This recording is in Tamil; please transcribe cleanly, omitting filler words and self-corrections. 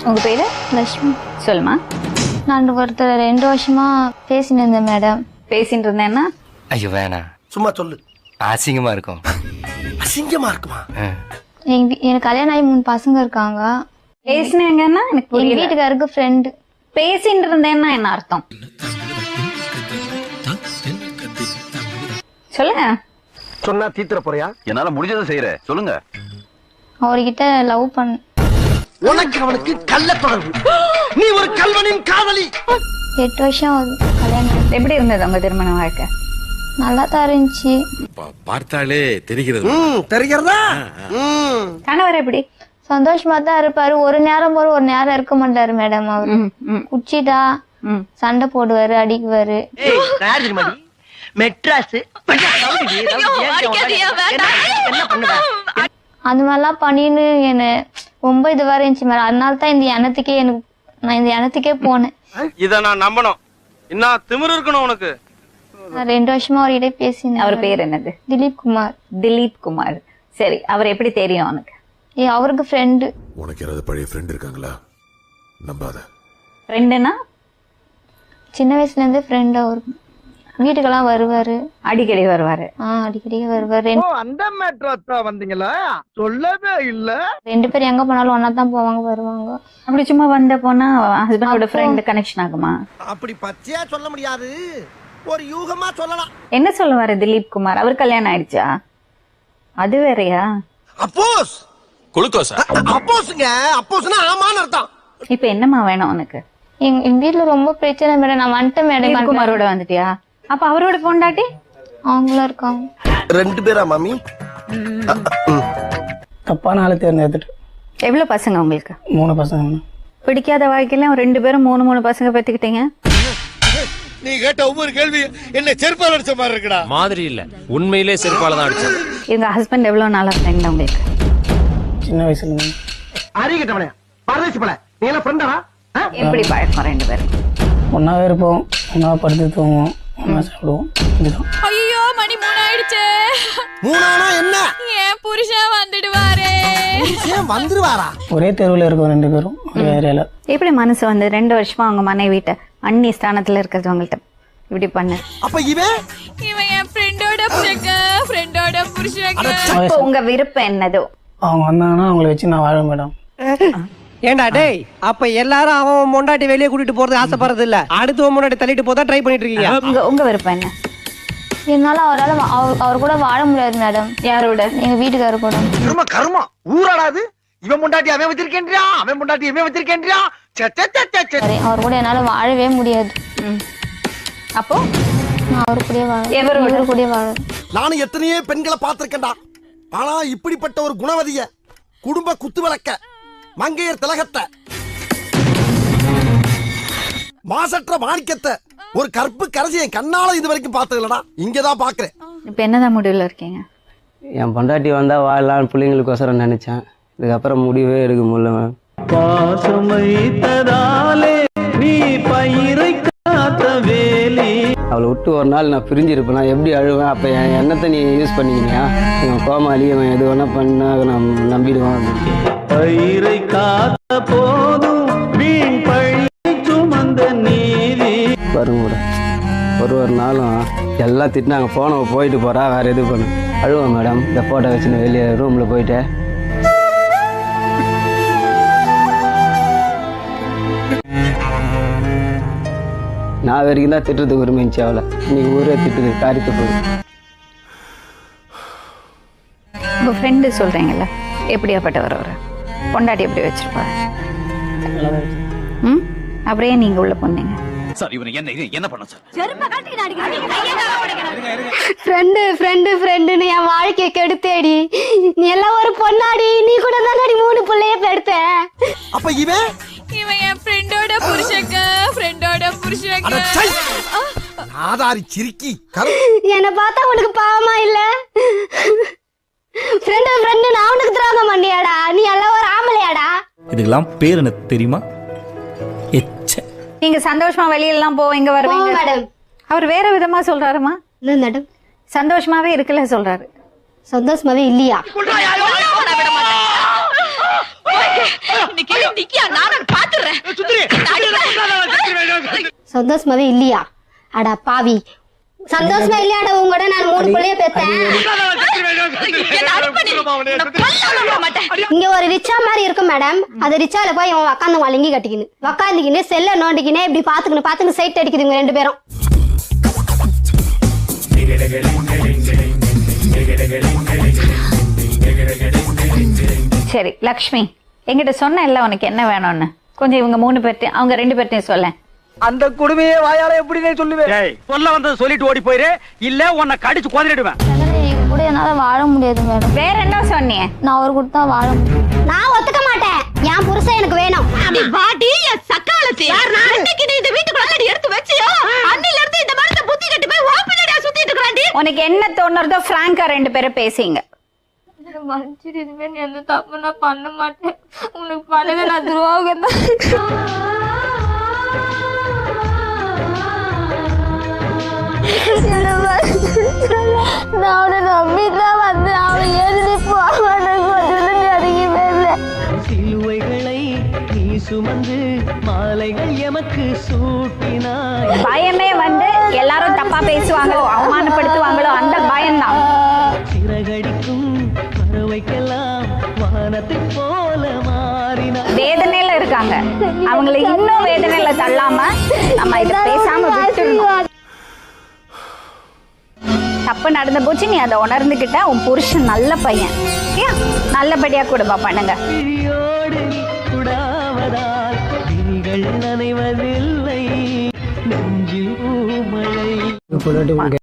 உங்க பேரு? லட்சுமி. சொல்லுமா. நான் ஒருத்தர் 2 வருஷமா பேசின்னு இருந்தேன் மேடம். பேசிட்டு இருந்தேன்னா? ஐயோ வேணாம், சும்மா சொல்லு. அசிங்கமா இருக்கும். அசிங்கமா இருக்குமா? எனக்கு கல்யாணம் ஆகி 3 பசங்க இருக்காங்க. பேசினீங்கன்னா எனக்கு எங்க புரியல. வீட்டுக்காருக்கு ஃப்ரெண்டு. பேசிட்டு இருந்தேன்னா என்ன அர்த்தம் சொல்லுங்க. சொன்னா தீத்துற போறியா? என்னால முடிஞ்சதை செய்யறேன், சொல்லுங்க. அவர்கிட்ட லவ் பண்ண. உனக்கு அவனுக்கு கள்ள தொடர்பு. நீ ஒரு கல்வனின் காதலி. 8 வருஷம் ஆகுது கல்யாணம். எப்படி இருந்தது உங்க திருமண வாழ்க்கை? நல்லா தான் இருந்துச்சு. பார்த்தாலே தெரிகிறது. தெரிகிறதா? கணவர் எப்படி? சந்தோஷமா தான் இருப்பாரு. ஒரு நேரம் போல ஒரு நேரம் இருக்க மாட்டாரு மேடம். அவரு குச்சிட்டா சண்டை போடுவாரு, அடிக்குவாரு. மெட்ராஸ் அந்த மாதிரிலாம் பண்ணின்னு என்ன ரொம்ப இதுவா இருந்துச்சு மேடம். அதனால தான் நான் இந்த எண்ணத்துக்கே போனேன். இத நான் நம்பணும். என்ன திமிரு இருக்கணும் உனக்கு? நான் 2 வருஷமா அவர்கிட்ட பேசினேன். அவர் பேர் என்னது? திலீப் குமார். திலீப் குமார். சரி, அவர் எப்படி தெரியும் உனக்கு? அவருக்கு ஃப்ரெண்டு. உனக்கு யாராவது பழைய ஃப்ரெண்ட் இருக்காங்களா? நம்பாத. ஃப்ரெண்டுனா சின்ன வயசுல இருந்தே ஃப்ரெண்ட். அவருக்கு வீட்டுக்கெல்லாம் வருவாரு, அடிக்கடி வருவாரு. அடிக்கடி வருவாரு. அந்த மேட்ரா வந்தீங்களா? சொல்லவே இல்ல. 2 பேரும் எங்க போனாலும் ஒன்னா தான் போவாங்க வருவாங்க. அப்படி சும்மா வந்த போனா ஹஸ்பண்டோட ஃப்ரெண்ட் கனெக்ஷன் ஆகுமா? அப்படி பச்சையா சொல்ல முடியாது, ஒரு யூகமா சொல்லலாம். என்ன சொல்லுவாரு திலீப் குமார்? அவர் கல்யாணம் ஆயிடுச்சா? அது வேறயா? அப்போஸ் குளுக்கோஸா? அப்போஸ்ங்க. அப்போஸ்னா ஆமான்னு அர்த்தம். இப்ப என்னமா வேணும் உனக்கு? எங்க வீட்டுல ரொம்ப பிரச்சனை மேடம். நான் வந்துட்டேன் மேடம். திலீப் குமாரோட வந்துட்டியா? அப்ப அவரோட பொண்டாட்டி அவங்களும் இருக்காங்க. 2 பேரா மாமி? தப்பான ஆளை தேர்ந்தெடுத்துட்டு. எவ்வளவு பசங்க உங்களுக்கு? 3 பசங்க. பிடிக்காத வாழ்க்கையில 2 பேரும் 3 பசங்க பெத்துக்கிட்டீங்க. நீ கேட்ட ஒவ்வொரு கேள்வி என்ன செருப்பால அடிச்ச மாதிரி இருக்குடா. மாதிரி இல்ல, உண்மையிலே செருப்பால தான் அடிச்சது. எங்க ஹஸ்பண்ட் எவ்வளவு நாளா ஃப்ரெண்ட் உங்களுக்கு? சின்ன வயசுல இருந்து. அறிகிட்டவனே பரதேசி பல. நீ எல்லாம் ஃப்ரெண்டா? எப்படி பழக்கம் 2 பேரும்? ஒன்னாவே இருப்போம், ஒன்னா படுத்து தூங்குவோம், ஒன்னா சாப்பிடுவோம். இதுதான். ஐயோ மணி 3 ஆயிடுச்சே. 3 ஆனா என்ன? ஏன் புருஷன் வந்துடுவாரே. புருஷன் வந்துருவாரா? ஒரே தெருவில் இருக்கோம் 2 பேரும், ஒரே ஏரியால. எப்படி மனசு வந்து 2 வருஷமா அவங்க மனைவிட்ட அண்ணி ஸ்தானத்துல இருக்கிறவங்கள்ட்ட இப்படி பண்ண? அப்ப இவன் என் ஃப்ரெண்டோட புருஷன். அப்போ உங்க விருப்பம் என்னதோ? அவங்க வந்தாங்கன்னா அவங்கள வச்சு நான் வாழ மேடம். ஏண்டா டேய், அப்ப எல்லாரும் அவன் முண்டாட்டி வெளியே கூட்டிட்டு போறது ஆசைப்படுறது இல்ல, அடுத்து முன்னாடி தள்ளிட்டு போதா ட்ரை பண்ணிட்டு இருக்கீங்க. உங்க விருப்பம் என்ன? என்னால அவர் கூட வாழ முடியாது மேடம். யாரோட? எங்க வீட்டுக்காரரு கூட. கர்மம் ஊராடாது. இவன் முண்டாட்டி அவன் வச்சிருக்கேன்றியா, அவன் முண்டாட்டி இவன் வச்சிருக்கேன்றியா. அவர் கூட என்னால வாழவே முடியாது. அப்போ நான் அவர் கூட வாழ. நானும் எத்தனையோ பெண்களை பார்த்திருக்கேன்டா. ஆனா இப்படிப்பட்ட ஒரு குணவதிய, குடும்ப குத்துவிளக்க, மங்கையர் திலகத்தை, மாசற்ற மாணிக்கத்தை, ஒரு கற்பு கரசியை கண்ணால இது வரைக்கும் பார்த்ததுலடா. இங்கதான் பாக்குறேன். இப்ப என்னதான் முடிவுல இருக்கீங்க? என் பொண்டாட்டி வந்தா வாழலாம் பிள்ளைங்களுக்கோசரம் நினைச்சேன். இதுக்கப்புறம் முடிவே எடுக்க முடியல மேம். அவளை விட்டு ஒரு நாள் நான் பிரிஞ்சிருப்பேன். நான் எப்படி அழுவேன்? அப்போ என் எண்ணத்தை நீ யூஸ் பண்ணிக்கினியா? என் கோமாளி, அவன் எது வேணா பண்ண நான் நம்பிடுவான். பயிரை காத்த போதும் வீண் பழி சுமந்த நீதி வரும் கூட. ஒரு நாளும் எல்லாம் திட்டினாங்க, போனவ போயிட்டு போறா, வேற எது பண்ணு அழுவேன் மேடம். இந்த போட்டோ வச்சுன்னு வெளியே ரூம்ல போயிட்டு நான் வரைக்கும் தான் திட்டுறதுக்கு உரிமைச்சு அவளை. இன்னைக்கு ஊரே திட்டுது, காரியத்தை போகுது. உங்க ஃப்ரெண்டு சொல்றீங்கல்ல, எப்படியாப்பட்டவர் அவரு? பொண்டாட்டி எப்படி வச்சிருப்பாரு? அப்புறம் ஏன் நீங்க உள்ள போனீங்க? சார் இவனுக்கு என்ன பண்ண சார்? ஃப்ரெண்டுன்னு என் வாழ்க்கையை கெடுத்தேடி. நீ எல்லாம் ஒரு பொண்ணாடி. நீ கூட தான் 3 பிள்ளைய பெடுத்த. அப்ப இவன் என் ஃப்ரெண்டோட புருஷன். ஆதாரி சிரிக்கி என்ன பார்த்தா உனக்கு பாவமா இல்ல? ஃப்ரெண்டு நான் உனக்கு துரோகம் பண்ணியாடா? நீ எல்லாம் ஒரு ஆம்பளையாடா? இதுக்கெல்லாம் பேர் என்ன தெரியுமா? நீங்க சந்தோஷமா வெளியெல்லாம் போவீங்க வருவீங்க மேடம். அவர் வேற விதமா சொல்றாருமா? இல்ல மேடம், சந்தோஷமாவே இருக்கல சொல்றாரு. சந்தோஷமாவே இல்லையா? இன்னைக்கு நானும் சந்தோஷமாவே இல்லையா? அடா பாவி, சந்தோஷமா இல்லையாடா உங்களோட நான் 3 பிள்ளைய பெத்தேன். இங்க ஒரு ரிச்சா மாதிரி இருக்கும் மேடம். அது ரிச்சால போய் இவன் உக்காந்து வழங்கி உக்காந்துக்கின்னு செல்ல நோண்டிக்கினே இப்படி பாத்துக்கின்னு சைட் அடிக்குதுங்க 2 பேரும். சரி லக்ஷ்மி, என்கிட்ட சொன்ன இல்ல உனக்கு என்ன வேணும்னு, கொஞ்சம் இவங்க 3 பேர்ட்டையும் அவங்க 2 பேர்ட்டையும் சொல்ல. அந்த குடுமையே வாயால எப்படினே சொல்லுவேன். சொல்ல வந்தது சொல்லிட்டு ஓடி போயிரு, இல்ல உன்னை கடிச்சு கொதறிடுவேன். கூட என்னால வாழ முடியாது மேடம். வேற என்ன சொன்னீங்க? நான் அவர் கூட தான் வாழ முடியும். நான் ஒத்துக்க மாட்டேன். என் புருஷன் எனக்கு வேணும். வாடி என் சக்காலத்தி. இன்னைக்கு நீ இந்த வீட்டுக்குள்ள எடுத்து வச்சியோ, அன்னில இருந்து இந்த மரத்தை புத்தி கட்டி போய் ஓப்பனடா சுத்திட்டு இருக்கறாண்டி. உனக்கு என்ன தோணுறதோ பிராங்கா 2 பேரும் பேசிங்க. மன்னிச்சிடு, இதுவே நீ எந்த தப்பு நான் பண்ண மாட்டேன். உனக்கு பண்ணது நான் துரோகம் தான். நான் அவனை நம்பிதான் வந்து அவனை எழுதி சிலுவைகளை நீ சுமந்து மாலைகள் எமக்கு சூட்டினாய். பயமே வந்து எல்லாரும் தப்பா பேசுவாங்களோ அவமானப்படுத்துவாங்களோ அந்த பயம்தான். சிறகடிக்கும் பறவைக்கெல்லாம் வானத்தை போல மாறினாய். வேதனையில இருக்காங்க, அவங்களை இன்னும் வேதனையில தள்ளாம நம்ம இதை பேசாம விட்டுடணும். தப்பு நடந்து போச்சு, நீ அதை உணர்ந்துகிட்ட. உன் புருஷன் நல்ல பையன், நல்லபடியா குடும்பம் பண்ணுங்க. நனைவதில்லை நெஞ்சில் பூமழை.